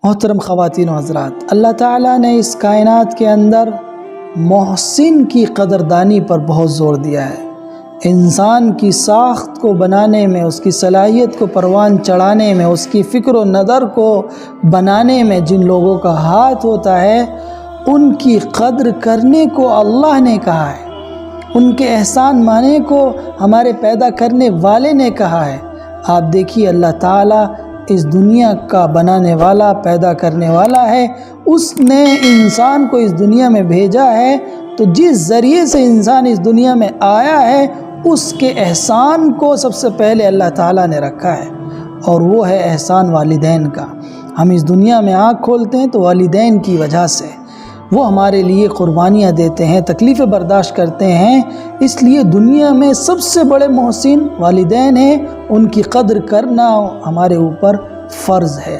मोहतरम ख़वातीन व हज़रात, अल्लाह ताला ने इस कायनात के अंदर मोहसिन की कदरदानी पर बहुत ज़ोर दिया है। इंसान की साख्त को बनाने में, उसकी सलाहियत को परवान चढ़ाने में, उसकी फ़िक्र व नज़र को बनाने में जिन लोगों का हाथ होता है उनकी कद्र करने को अल्लाह ने कहा है, उनके एहसान माने को हमारे पैदा करने वाले ने कहा है। आप देखिए, अल्लाह ताला इस दुनिया का बनाने वाला, पैदा करने वाला है। उसने इंसान को इस दुनिया में भेजा है, तो जिस ज़रिए से इंसान इस दुनिया में आया है उसके एहसान को सबसे पहले अल्लाह ताला ने रखा है, और वो है एहसान वालिदैन का। हम इस दुनिया में आँख खोलते हैं तो वालिदैन की वजह से, वो हमारे लिए क़ुरबानियाँ देते हैं, तकलीफ़ें बर्दाश्त करते हैं। इसलिए दुनिया में सबसे बड़े मोहसिन वालिदैन हैं, उनकी कद्र करना हमारे ऊपर फ़र्ज़ है।